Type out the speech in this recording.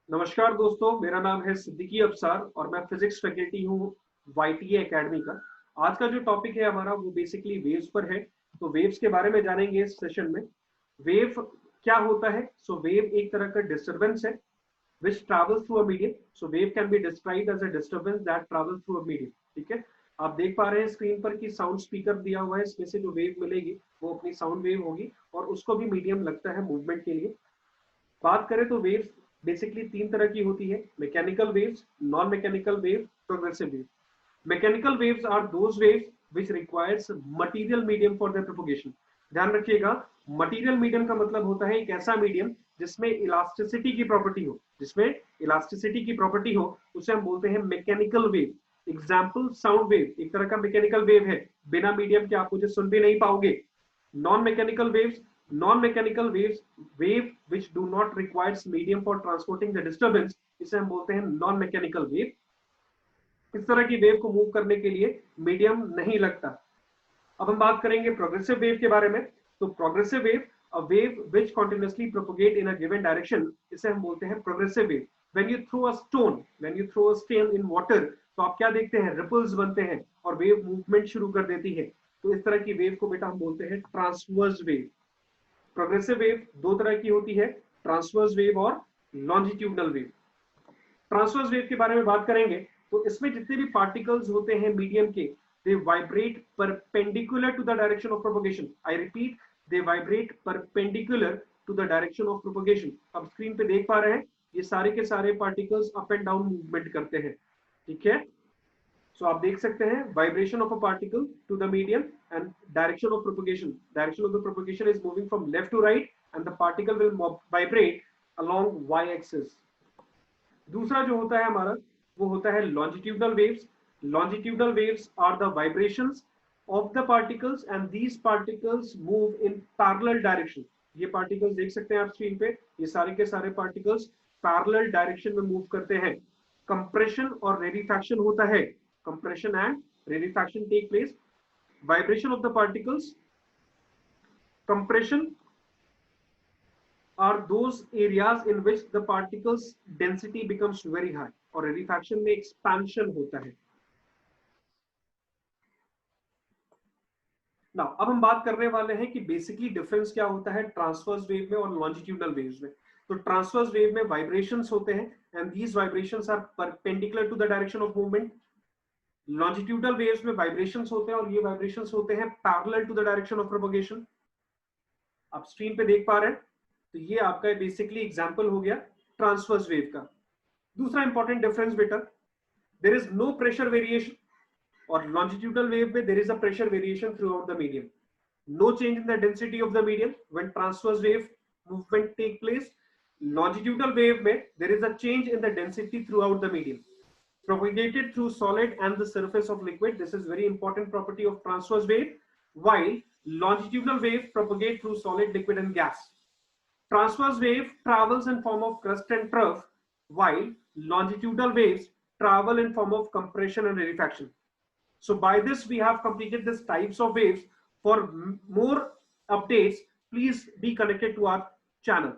नमस्कार दोस्तों, मेरा नाम है सिद्दीकी अफसार और मैं फिजिक्स फैकल्टी हूँ YTA एकेडमी का। आज का जो टॉपिक है हमारा वो बेसिकली वेव्स पर है। तो वेव्स के बारे में जानेंगे इस सेशन में। वेव क्या होता है? सो वेव एक तरह का डिस्टरबेंस है which travels through a medium. So wave can be described as a disturbance that travels through a medium. ठीक है, आप देख पा रहे हैं स्क्रीन पर कि साउंड स्पीकर दिया हुआ है, इसमें से जो वेव मिलेगी वो अपनी साउंड वेव होगी और उसको भी मीडियम लगता है मूवमेंट के लिए। बात करें तो वेव्स बेसिकली तीन तरह की होती है: mechanical waves, non mechanical wave, progressive wave. Mechanical waves are those waves which requires material medium for their propagation. ध्यान रखिएगा, मटेरियल मीडियम का मतलब होता है एक ऐसा मीडियम जिसमें इलास्टिसिटी की प्रॉपर्टी हो, उसे हम बोलते हैं mechanical wave. Example sound wave एक तरह का मैकेनिकल वेव है, बिना मीडियम के आप मुझे सुन भी नहीं पाओगे। Non-mechanical waves, wave which do not requires medium for transporting the disturbance, इसे हम बोलते हैं नॉन मैकेनिकल वेव। इस तरह की वेव को मूव करने के लिए मीडियम नहीं लगता। अब हम बात करेंगे प्रोग्रेसिव वेव के बारे में। तो progressive wave, a wave which continuously propagate in a given direction, इसे हम बोलते हैं progressive wave. When you throw a stone in water, तो आप क्या देखते हैं? रिपल्स बनते हैं और वेव मूवमेंट शुरू कर देती है। तो इस तरह की वेव को बेटा हम बोलते हैं ट्रांसवर्स वेव। प्रोग्रेसिव वेव दो तरह की होती है, ट्रांसवर्स वेव और लॉन्जिट्यूडनल वेव। ट्रांसवर्स वेव के बारे में बात करेंगे तो इसमें जितने भी पार्टिकल्स होते हैं मीडियम के, they vibrate perpendicular to the direction of propagation. I repeat, they vibrate perpendicular to the direction of propagation. अब स्क्रीन पे देख पा रहे हैं ये सारे के सारे particles up and down movement करते हैं। ठीक है, सो आप देख सकते हैं vibration of a particle to the medium and direction of propagation is moving from left to right and the particle will vibrate along y axis. दूसरा जो होता है हमारा वो होता है longitudinal waves. Longitudinal waves are the vibrations of the particles and these particles move in parallel direction. ये particles देख सकते हैं आप स्क्रीन पे, ये सारे के सारे पार्टिकल्स पैरेलल डायरेक्शन में मूव करते हैं। कंप्रेशन और रेडिफैक्शन होता है, compression and rarefaction take place. Vibration of the particles, compression are those areas in which the particles density becomes very high और rarefaction में expansion होता है। Now, अब हम बात करने वाले हैं कि बेसिकली डिफरेंस क्या होता है ट्रांसवर्स वेव में और लॉन्जिट्यूडनल वेव्स में। तो ट्रांसवर्स वेव में वाइब्रेशंस होते हैं and these vibrations are perpendicular to the direction of movement. Longitudinal waves में वाइब्रेशंस होते हैं और ये वाइब्रेशंस होते हैं parallel to the direction of propagation. आप स्क्रीन पे देख पा रहे हैं, तो ये आपका बेसिकली एग्जांपल हो गया ट्रांसवर्स वेव का। दूसरा इंपॉर्टेंट डिफरेंस बेटा, there is no pressure variation. और लॉन्जिट्यूडनल वेव में there is a pressure variation throughout the medium. No change in the density of the medium when transverse wave movement take place. Longitudinal wave में there is a change in the density throughout the medium propagated through solid and the surface of liquid. This is very important property of transverse wave, while longitudinal wave propagate through solid, liquid and gas. Transverse wave travels in form of crust and trough, while longitudinal waves travel in form of compression and rarefaction. So by this we have completed this types of waves. For more updates, please be connected to our channel.